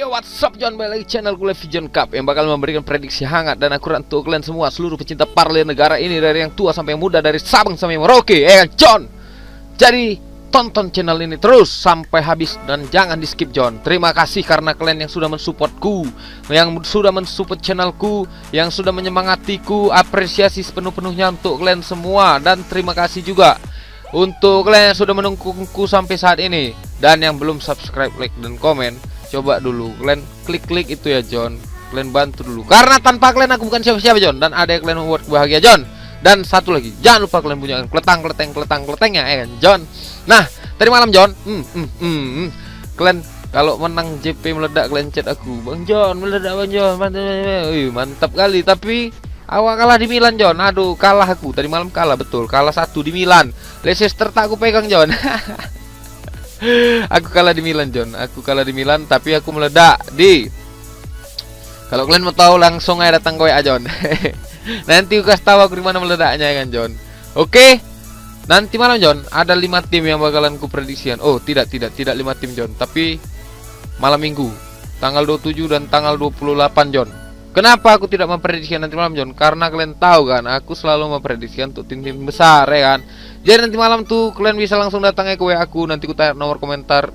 what's up John, balik lagi channel gue Vision Cup yang bakal memberikan prediksi hangat dan akurat untuk kalian semua, seluruh pecinta parley negara ini, dari yang tua sampai yang muda, dari Sabang sampai Merauke, John. Jadi tonton channel ini terus sampai habis dan jangan di skip John. Terima kasih karena kalian yang sudah mensupportku, yang sudah mensupport channelku, yang sudah menyemangatiku. Apresiasi sepenuh-penuhnya untuk kalian semua, dan terima kasih juga untuk kalian yang sudah menungguku sampai saat ini. Dan yang belum subscribe, like, dan komen, coba dulu kalian klik itu ya John. Kalian bantu dulu, karena tanpa kalian aku bukan siapa-siapa John. Dan ada yang kalian membuat bahagia John. Dan satu lagi, jangan lupa kalian punya keletang-keletengnya kan John. Nah, tadi malam John, kalian kalau menang JP meledak, kalian chat aku, Bang John meledak Bang John, mantap kali. Tapi awak kalah di Milan John. Aduh, kalah aku tadi malam, kalah betul, kalah 1 di Milan. Leicester tak aku pegang John. Aku kalah di Milan John, aku kalah di Milan, tapi aku meledak di. Kalau kalian mau tahu langsung aja datang ke WA John. Nanti aku kasih tahu aku di mana meledaknya kan John. Oke. Nanti malam John ada 5 tim yang bakalan ku prediksikan. Oh, tidak 5 tim John, tapi malam Minggu tanggal 27 dan tanggal 28 John. Kenapa aku tidak memprediksikan nanti malam John? Karena kalian tahu kan, aku selalu memprediksikan untuk tim-tim besar ya kan. Jadi nanti malam tuh kalian bisa langsung datang ke WA aku. Nanti ku taruh nomor komentar.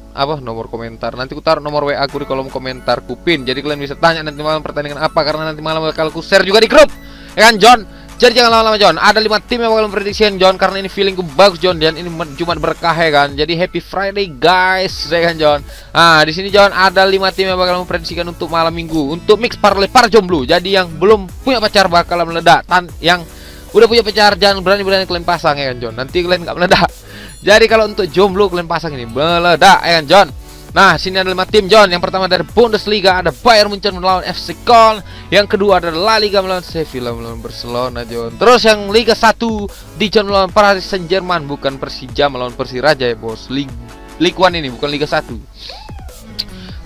Nanti ku taruh nomor WA aku di kolom komentar, ku pin. Jadi kalian bisa tanya nanti malam pertandingan apa, karena nanti malam bakal ku share juga di grup. Ya kan John? Jadi jangan lama-lama John. Ada 5 tim yang bakal memprediksikan John, karena ini feelingku bagus John, dan ini Jumat berkah ya kan. Jadi happy Friday guys, ya kan John. Nah, di sini John ada 5 tim yang bakal memprediksikan untuk malam Minggu untuk mix parley para jomblo. Jadi yang belum punya pacar bakal meledak, yang udah punya pacar jangan berani-berani kalian pasang ya kan John. Nanti kalian nggak meledak. Jadi kalau untuk jomblo kalian pasang ini meledak ya kan John. Nah, sini ada 5 tim John. Yang pertama dari Bundesliga ada Bayern Munchen melawan FC Köln. Yang kedua ada La Liga melawan Sevilla melawan Barcelona John. Terus yang Liga 1 Dijon melawan Paris Saint-Germain, bukan Persija melawan Persiraja ya bos. Ligue 1 ini bukan Liga 1.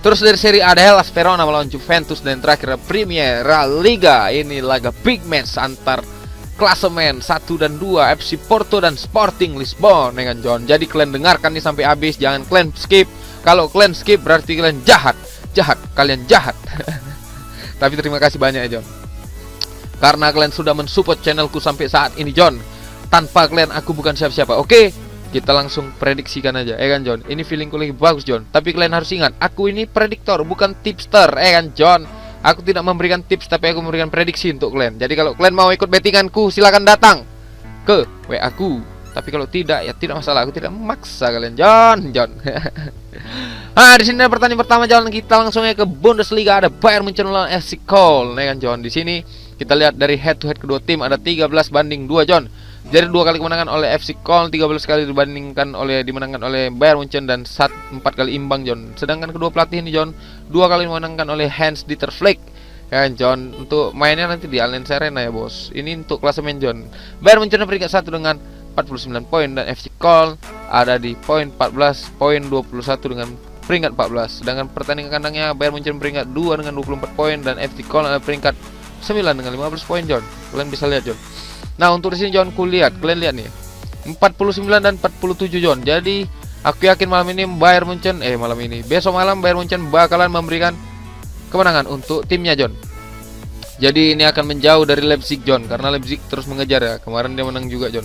Terus dari Serie A ada Hellas Verona melawan Juventus, dan terakhir Premier Liga. Ini laga big match antar klasemen 1 dan 2, FC Porto dan Sporting Lisbon ya kan John. Jadi kalian dengarkan nih sampai habis, jangan kalian skip. Kalau kalian skip berarti kalian jahat, kalian jahat. Tapi terima kasih banyak ya John, karena kalian sudah mensupport channelku sampai saat ini John. Tanpa kalian aku bukan siapa-siapa. Oke, kita langsung prediksikan aja ya kan John. Ini feelingku lagi bagus John. Tapi kalian harus ingat, aku ini prediktor bukan tipster ya kan John. Aku tidak memberikan tips, tapi aku memberikan prediksi untuk kalian. Jadi kalau kalian mau ikut bettinganku, silakan datang ke WA aku. Tapi kalau tidak, ya tidak masalah. Aku tidak memaksa kalian John. Nah, di sini ada pertandingan pertama John. Kita langsung ke Bundesliga, ada Bayern Munchen melawan FC Köln ya kan John. Di sini kita lihat dari head to head kedua tim ada 13-2 John. Jadi 2 kali kemenangan oleh FC Köln, 13 kali dimenangkan oleh Bayern Munchen, dan 4 kali imbang John. Sedangkan kedua pelatih ini John 2 kali dimenangkan oleh Hans-Dieter Flick ya kan John. Untuk mainnya nanti di Allianz Arena ya bos. Ini untuk klasemen John. Bayern Munchen peringkat 1 dengan 49 poin, dan FC Köln ada di poin 14, poin 21 dengan peringkat 14. Sedangkan pertandingan kandangnya Bayern Munchen peringkat 2 dengan 24 poin, dan FC Köln ada peringkat 9 dengan 15 poin John. Kalian bisa lihat John. Nah, untuk di sini John kalian lihat nih 49 dan 47 John. Jadi aku yakin besok malam Bayern Munchen bakalan memberikan kemenangan untuk timnya John. Jadi ini akan menjauh dari Leipzig John, karena Leipzig terus mengejar ya. Kemarin dia menang juga John.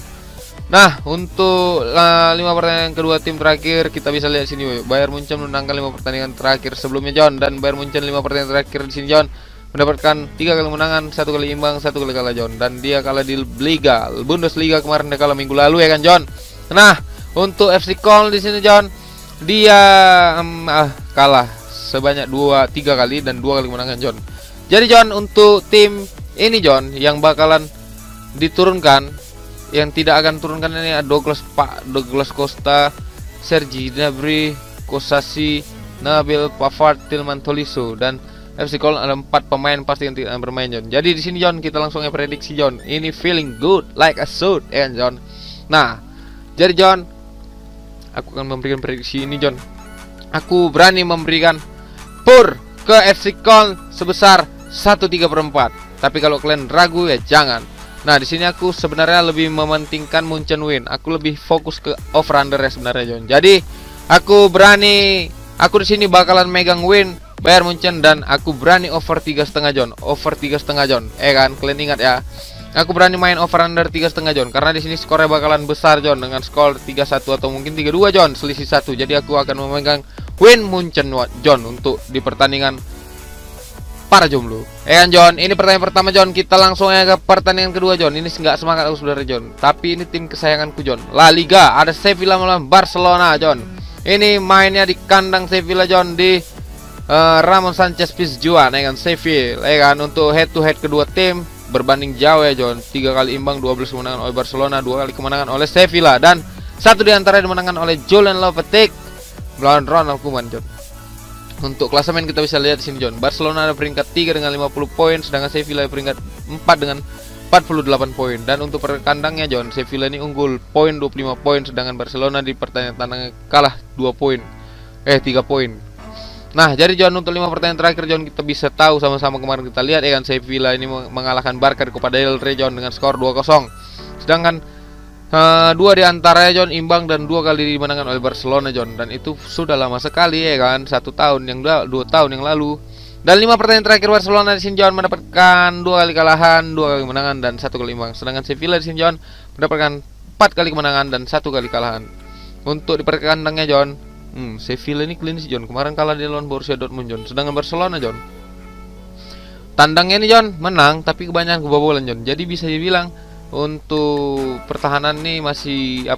Nah, untuk 5 pertandingan kedua tim terakhir kita bisa lihat sini. Bayern Munchen menangkan 5 pertandingan terakhir sebelumnya John, dan Bayern Munchen 5 pertandingan terakhir di sini John mendapatkan 3 kali menangan, 1 kali imbang, 1 kali kalah John. Dan dia kalah di Bundesliga kemarin, dia kalah minggu lalu ya kan John. Nah, untuk FC Köln di sini John, dia kalah sebanyak 3 kali dan 2 kali menangan John. Jadi John, untuk tim ini John yang bakalan diturunkan, yang tidak akan turunkan ini ada Douglas Costa, Sergi Gnabry, Kosasi, Nabil Pavard, Tillman Tolisso, dan FC Köln ada 4 pemain pasti yang tidak bermain John. Jadi di sini John kita langsung prediksi John. Ini feeling good like a suit John. Nah, jadi John, aku akan memberikan prediksi ini John. Aku berani memberikan pur ke FC Köln sebesar 1/3/4. Tapi kalau kalian ragu ya jangan. Nah, di sini aku sebenarnya lebih mementingkan Munchen win. Aku lebih fokus ke over under ya sebenarnya John. Jadi aku di sini bakalan megang win Bayern Munchen, dan aku berani over 3,5 John. Over 3,5 John. Kan, kalian ingat ya. Aku berani main over under 3,5 John karena di sini skornya bakalan besar John, dengan skor 3-1 atau mungkin 3-2 John, selisih 1. Jadi aku akan memegang win Munchen John untuk di pertandingan para jomblo. Kan John, ini pertandingan pertama John. Kita langsung aja ke pertandingan kedua John. Ini nggak semangat aku saudara John, tapi ini tim kesayanganku John. La Liga, ada Sevilla melawan Barcelona John. Ini mainnya di kandang Sevilla John, di Ramon Sanchez Pizjuan, kan Sevilla, kan. Untuk head to head kedua tim berbanding jauh ya John. 3 kali imbang, 12 kemenangan oleh Barcelona, 2 kali kemenangan oleh Sevilla, dan 1 diantara dimenangkan oleh Julian Lopetegui melawan Ronald Koeman John. Untuk klasemen kita bisa lihat di sini John. Barcelona ada peringkat 3 dengan 50 poin, sedangkan Sevilla peringkat 4 dengan 48 poin. Dan untuk perkandangnya John, Sevilla ini unggul poin 25 poin, sedangkan Barcelona di pertandingan tandangnya kalah 3 poin. Nah, jadi John, untuk 5 pertandingan terakhir John, kita bisa tahu sama-sama kemarin kita lihat kan Sevilla ini mengalahkan Barca di Copa del Rey John dengan skor 2-0. Sedangkan 2 diantaranya John imbang dan 2 kali dimenangkan oleh Barcelona John, dan itu sudah lama sekali kan, 2 tahun yang lalu. Dan 5 pertandingan terakhir Barcelona di sini John mendapatkan 2 kali kekalahan, 2 kali kemenangan dan 1 kali imbang. Sedangkan Sevilla di sini John mendapatkan 4 kali kemenangan dan 1 kali kekalahan. Untuk di perkandangnya John, Sevilla ini clean sih John, kemarin kalah di lawan Borussia Dortmund John. Sedangkan Barcelona John, tandangnya ini John menang tapi kebanyakan kebobolan John. Jadi bisa dibilang untuk pertahanan nih masih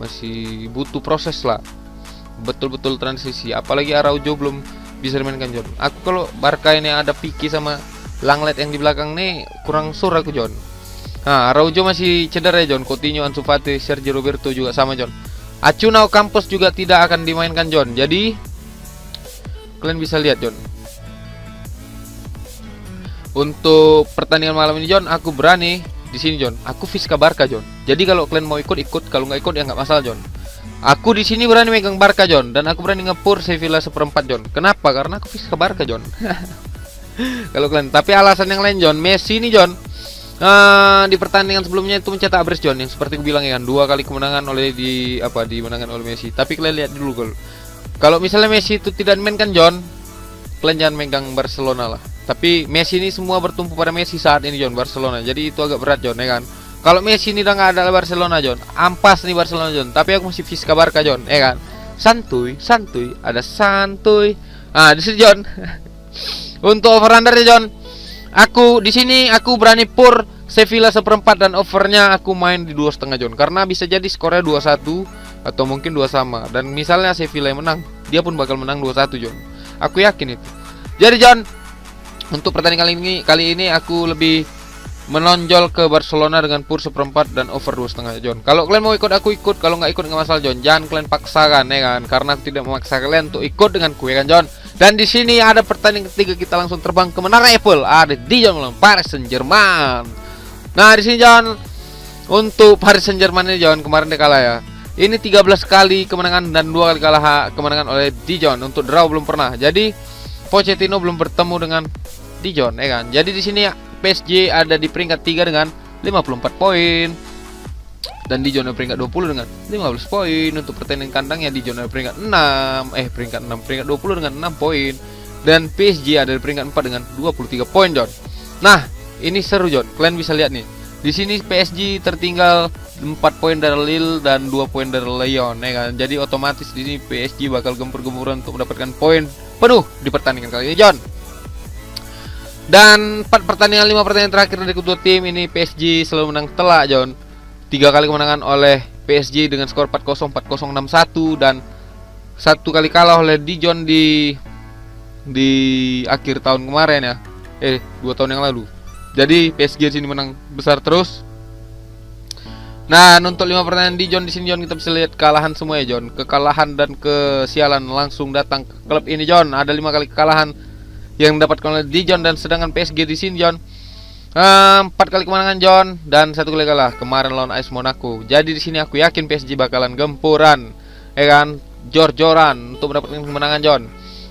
masih butuh proses lah, betul-betul transisi. Apalagi Araujo belum bisa dimainkan John. Aku kalau Barca ini ada Pique sama Langlet yang di belakang nih kurang sur aku John. Nah, Araujo masih cedera ya John. Coutinho, Ansu Fati, Sergio Roberto juga sama John. Acunau Campos juga tidak akan dimainkan John. Jadi kalian bisa lihat John, untuk pertandingan malam ini John, aku berani di sini John. Aku Fisca Barca John. Jadi kalau kalian mau ikut, kalau nggak ikut ya nggak masalah John. Aku di sini berani megang Barca John, dan aku berani ngepur Sevilla 1/4 John. Kenapa? Karena aku Fisca Barca John. Kalau kalian, tapi alasan yang lain John, Messi ini John, di pertandingan sebelumnya itu mencetak brace John, yang seperti aku bilang ya kan, 2 kali kemenangan dimenangkan oleh Messi. Tapi kalian lihat dulu gol. Kalau misalnya Messi itu tidak dimainkan John, kalian jangan megang Barcelona lah. Tapi Messi ini semua bertumpu pada Messi saat ini John, Barcelona. Jadi itu agak berat John ya kan. Kalau Messi ini udah nggak ada Barcelona John, ampas nih Barcelona John. Tapi aku masih Fisca Barca John ya kan. Santuy, ada santuy. Di sini John. Untuk over under ya John, aku di sini aku berani pur Sevilla 1/4 dan overnya aku main di 2,5 John, karena bisa jadi skornya 2-1 atau mungkin 2 sama. Dan misalnya Sevilla yang menang, dia pun bakal menang 2-1 John. Aku yakin itu. Jadi John, untuk pertandingan kali ini aku lebih menonjol ke Barcelona dengan pur 1/4 dan over 2,5 John. Kalau kalian mau ikut, aku ikut. Kalau nggak ikut nggak masalah John. Jangan kalian paksakan ya kan, karena aku tidak memaksa kalian untuk ikut denganku ya kan John. Dan di sini ada pertandingan ketiga, kita langsung terbang ke Menara Eiffel. Ada Dijon melawan Paris Saint-Germain. Nah di sini John, untuk Paris Saint-Germain ini John kemarin dia kalah ya. Ini 13 kali kemenangan dan 2 kali kemenangan oleh Dijon. Untuk draw belum pernah. Jadi Pochettino belum bertemu dengan Dijon ya kan. Jadi di sini PSG ada di peringkat 3 dengan 54 poin. Dan Dijon ada peringkat 20 dengan 15 poin. Untuk pertandingan kandangnya Dijon ada peringkat 6, peringkat 20 dengan 6 poin. Dan PSG ada di peringkat 4 dengan 23 poin John. Nah, ini seru John. Kalian bisa lihat nih. Di sini PSG tertinggal 4 poin dari Lille dan 2 poin dari Lyon ya kan. Jadi otomatis di sini PSG bakal gempur-gempuran untuk mendapatkan poin penuh di pertandingan kali ini John. Dan 5 pertandingan terakhir dari kedua tim ini PSG selalu menang telak John. 3 kali kemenangan oleh PSG dengan skor 4-0, 4-0, 6-1, dan 1 kali kalah oleh Dijon di akhir tahun kemarin ya. 2 tahun yang lalu. Jadi PSG di sini menang besar terus. Nah, untuk 5 pertandingan Dijon di sini John, kita bisa lihat kekalahan semua ya John. Kekalahan dan kesialan langsung datang ke klub ini John. Ada 5 kali kekalahan yang didapatkan oleh Dijon, dan sedangkan PSG di sini John 4 kali kemenangan John dan 1 kali kalah kemarin lawan AS Monaco. Jadi di sini aku yakin PSG bakalan gempuran ya kan, jor-joran untuk mendapatkan kemenangan John.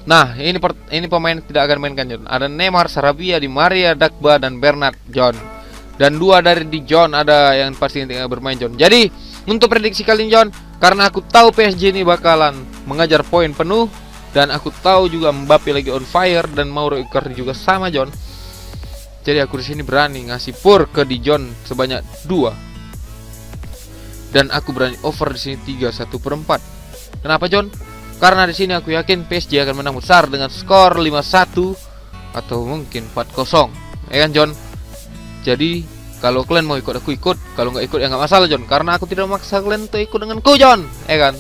Nah, ini pemain tidak akan mainkan John. Ada Neymar, Sarabia, Di Maria, Dagba, dan Bernat John. Dan 2 dari Dijon ada yang pasti tidak bermain John. Jadi untuk prediksi kali ini John, karena aku tahu PSG ini bakalan mengajar poin penuh, Dan aku tahu juga Mbappe lagi on fire dan Mauro Icardi juga sama, John. Jadi aku di sini berani ngasih pur ke Dijon sebanyak 2. Dan aku berani over di sini 3/1/4. Kenapa, John? Karena di sini aku yakin PSG akan menang besar dengan skor 5-1 atau mungkin 4-0. Ya kan, John? Jadi kalau kalian mau ikut, aku ikut. Kalau nggak ikut ya nggak masalah, John. Karena aku tidak memaksa kalian untuk ikut denganku, John. Ya kan?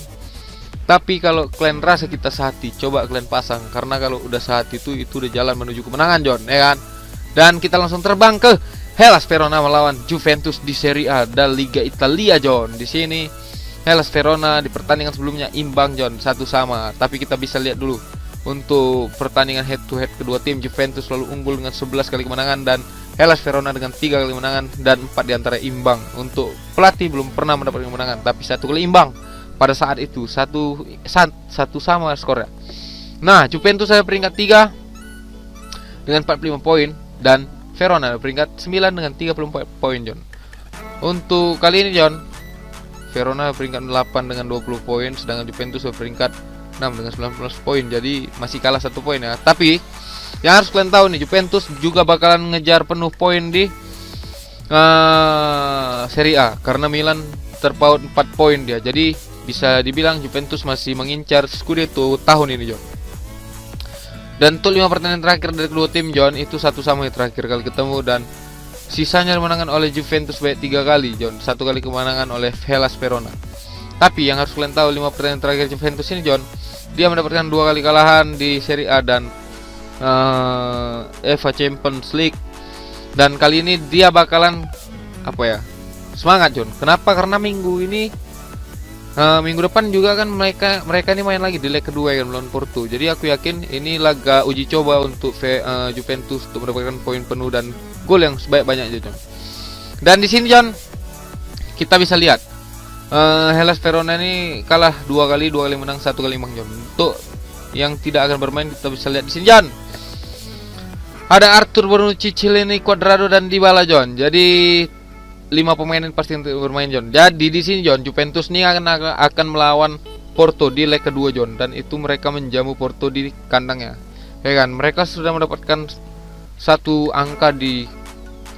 Tapi kalau kalian rasa kita sehati, coba kalian pasang. Karena kalau udah sehati itu udah jalan menuju kemenangan, John. Ya kan? Dan kita langsung terbang ke Hellas Verona melawan Juventus di Serie A dan Liga Italia, John. Di sini Hellas Verona di pertandingan sebelumnya imbang, John, 1-1. Tapi kita bisa lihat dulu untuk pertandingan head to head kedua tim. Juventus selalu unggul dengan 11 kali kemenangan dan Hellas Verona dengan 3 kali kemenangan dan 4 diantara imbang. Untuk pelatih belum pernah mendapatkan kemenangan, tapi 1 kali imbang pada saat itu. Satu sama skornya. Nah, Juventus ada peringkat 3 dengan 45 poin dan Verona peringkat 9 dengan 34 poin, John. Untuk kali ini, John, Verona peringkat 8 dengan 20 poin, sedangkan Juventus peringkat 6 dengan 19 poin. Jadi masih kalah 1 poin ya. Tapi yang harus kalian tahu nih, Juventus juga bakalan ngejar penuh poin di Serie A karena Milan terpaut 4 poin dia. Jadi bisa dibilang Juventus masih mengincar Scudetto tahun ini, John. Dan untuk 5 pertandingan terakhir dari kedua tim, John, itu 1-1 yang terakhir kali ketemu. Dan sisanya dimenangkan oleh Juventus baik 3 kali, John. 1 kali kemenangan oleh Hellas Verona. Tapi yang harus kalian tahu, 5 pertandingan terakhir Juventus ini, John, dia mendapatkan 2 kali kalahan di Serie A dan UEFA Champions League. Dan kali ini dia bakalan semangat, John. Kenapa? Karena minggu depan juga kan mereka ini main lagi di leg kedua kan melawan Porto. Jadi aku yakin ini laga uji coba untuk Juventus untuk mendapatkan poin penuh dan gol yang sebanyak-banyaknya, John. Dan di sini, John, kita bisa lihat Hellas Verona ini kalah 2 kali menang, 1 kali imbang, John. Untuk yang tidak akan bermain kita bisa lihat di sini, John. Ada Arthur, Bonucci, Chiellini, Cuadrado dan Dybala, John. Jadi 5 pemain ini pasti untuk bermain, John. Jadi di sini, John, Juventus ini akan melawan Porto di leg kedua, John, dan itu mereka menjamu Porto di kandangnya. Ya kan? Mereka sudah mendapatkan 1 angka di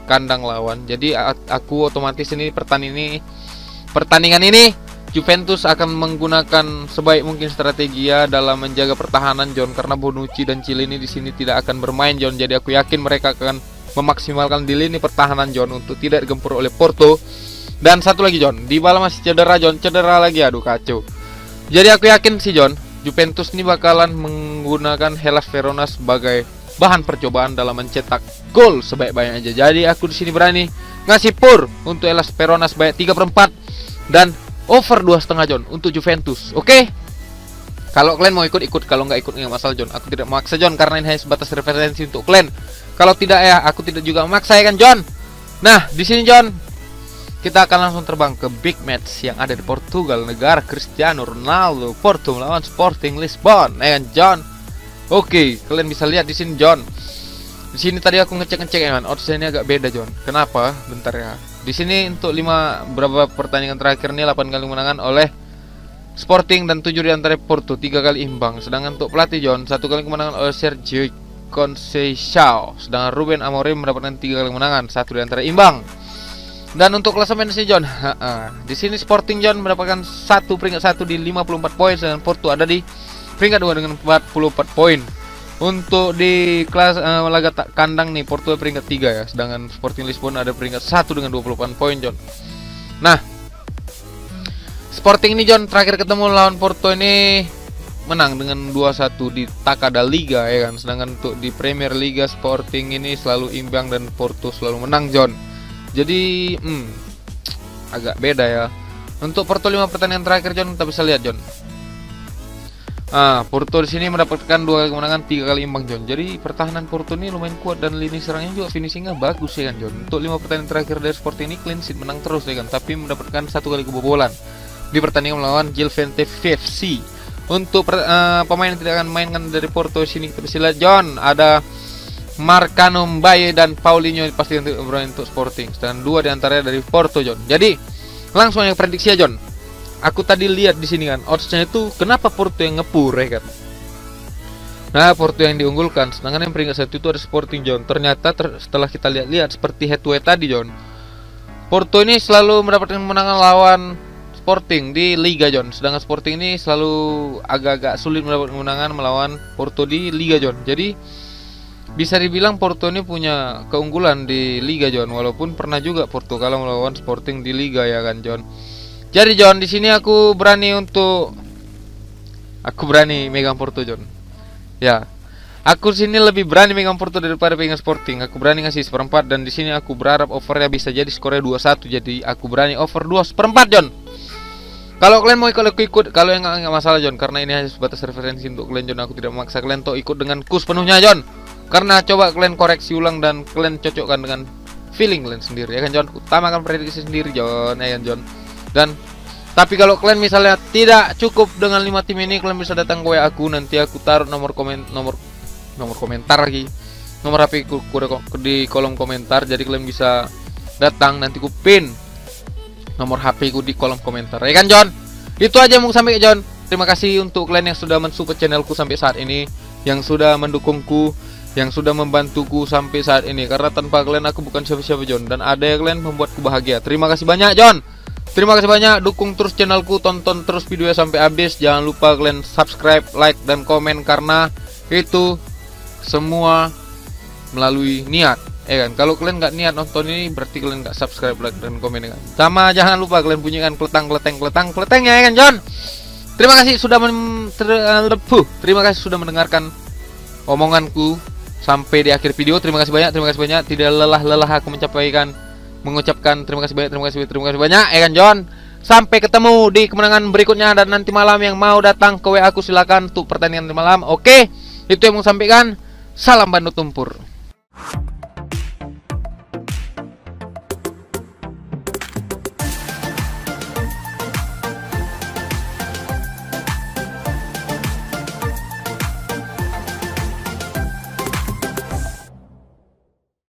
kandang lawan. Jadi aku otomatis ini pertandingan ini Juventus akan menggunakan sebaik mungkin strategi ya dalam menjaga pertahanan, John, karena Bonucci dan Chiellini di sini tidak akan bermain, John. Jadi aku yakin mereka akan memaksimalkan di lini pertahanan, John, untuk tidak digempur oleh Porto. Dan satu lagi, John, Dybala masih cedera, John, cedera lagi, aduh kacau. Jadi aku yakin sih, John, Juventus ini bakalan menggunakan Hellas Verona sebagai bahan percobaan dalam mencetak gol sebaik-baiknya aja. Jadi aku di sini berani ngasih pur untuk Hellas Verona sebanyak 3/4 dan over 2,5, John, untuk Juventus. Oke? Kalau kalian mau ikut, kalau nggak ikut nggak masalah, John. Aku tidak memaksa, John, karena ini hanya sebatas referensi untuk kalian. Kalau tidak ya, aku tidak juga memaksa, ya kan, John. Nah, di sini, John, kita akan langsung terbang ke big match yang ada di Portugal, negara Cristiano Ronaldo. Porto melawan Sporting Lisbon, ya kan, John. Oke, kalian bisa lihat di sini, John. Di sini tadi aku ngecek ya kan, oddsnya ini agak beda, John. Kenapa? Bentar ya. Di sini untuk berapa pertandingan terakhir nih 8 kali kemenangan oleh Sporting dan 7 diantara Porto, 3 kali imbang. Sedangkan untuk pelatih, John, 1 kali kemenangan oleh Sergio Conceição. Sedangkan Ruben Amorim mendapatkan 3 kali kemenangan, 1 diantara imbang. Dan untuk klasemen di sini, John, di sini Sporting, John, mendapatkan peringkat 1 di 54 poin, sedangkan Porto ada di peringkat 2 dengan 44 poin. Untuk di kelas laga kandang nih, Porto peringkat 3 ya, sedangkan Sporting Lisbon ada peringkat 1 dengan 28 poin, John. Nah, Sporting ini, John, terakhir ketemu lawan Porto ini menang dengan 2-1 di Takada Liga, ya kan. Sedangkan untuk di Premier Liga, Sporting ini selalu imbang dan Porto selalu menang, John. Jadi agak beda ya. Untuk Porto 5 pertandingan terakhir, John, kita bisa lihat, John. Porto di sini mendapatkan 2 kali kemenangan, 3 kali imbang, John. Jadi pertahanan Porto ini lumayan kuat dan lini serangnya juga finishingnya bagus, ya kan, John. Untuk 5 pertandingan terakhir dari Sporting ini clean sheet, menang terus, ya kan, tapi mendapatkan 1 kali kebobolan di pertandingan melawan Gilvente FC. Untuk pemain yang tidak akan mainkan dari Porto sini kita bisa lihat, John, ada Marcano, Mbaye dan Paulinho pasti untuk Sporting. Sedangkan 2 diantaranya dari Porto, John. Jadi langsung yang prediksi ya, John. Aku tadi lihat di sini kan, oddsnya itu kenapa Porto yang ngepur, ya kan. Nah, Porto yang diunggulkan. Sedangkan yang peringkat 1 itu ada Sporting, John. Ternyata setelah kita lihat seperti head to head tadi, John, Porto ini selalu mendapatkan kemenangan lawan Sporting di Liga, John. Sedangkan Sporting ini selalu agak-agak sulit mendapatkan kemenangan melawan Porto di Liga, John. Jadi bisa dibilang Porto ini punya keunggulan di Liga, John. Walaupun pernah juga Porto kalah melawan Sporting di Liga, ya kan, John. Jadi, John, di sini aku berani megang Porto, John. Ya, aku sini lebih berani megang Porto daripada pegang Sporting. Aku berani ngasih 1/4 dan di sini aku berharap overnya bisa jadi skornya 2-1. Jadi aku berani over 2/4, John. Kalau kalian mau ikut, kalau yang nggak masalah, John, karena ini hanya sebatas referensi untuk kalian, John. Aku tidak memaksa kalian untuk ikut dengan kus penuhnya, John. Karena coba kalian koreksi ulang dan kalian cocokkan dengan feeling kalian sendiri, ya kan, John. Utamakan prediksi sendiri, John, ya kan, John. Dan tapi kalau kalian misalnya tidak cukup dengan 5 tim ini, kalian bisa datang ke WA aku. Nanti aku taruh nomor komentar lagi, nomor HP ku di kolom komentar. Jadi kalian bisa datang, nanti ku pin nomor HP ku di kolom komentar, ya kan, John. Itu aja mau sampai, John. Terima kasih untuk kalian yang sudah mensupport channelku sampai saat ini, yang sudah mendukungku, yang sudah membantuku sampai saat ini. Karena tanpa kalian aku bukan siapa-siapa, John. Dan ada yang kalian membuatku bahagia. Terima kasih banyak, John. Terima kasih banyak, dukung terus channelku, tonton terus videonya sampai habis. Jangan lupa kalian subscribe, like, dan komen, karena itu semua melalui niat, ya kan. Kalau kalian nggak niat nonton ini, berarti kalian nggak subscribe, like, dan komen, ya kan. Sama jangan lupa kalian bunyikan keletang-keletengnya, ya kan, John. Terima kasih sudah mendengarkan omonganku sampai di akhir video. Terima kasih banyak. Tidak lelah aku mengucapkan terima kasih banyak, ya kan, John. Sampai ketemu di kemenangan berikutnya, dan nanti malam yang mau datang ke WA aku silakan untuk pertandingan di malam. Oke, itu yang mau sampaikan. Salam Bandung Tumpur.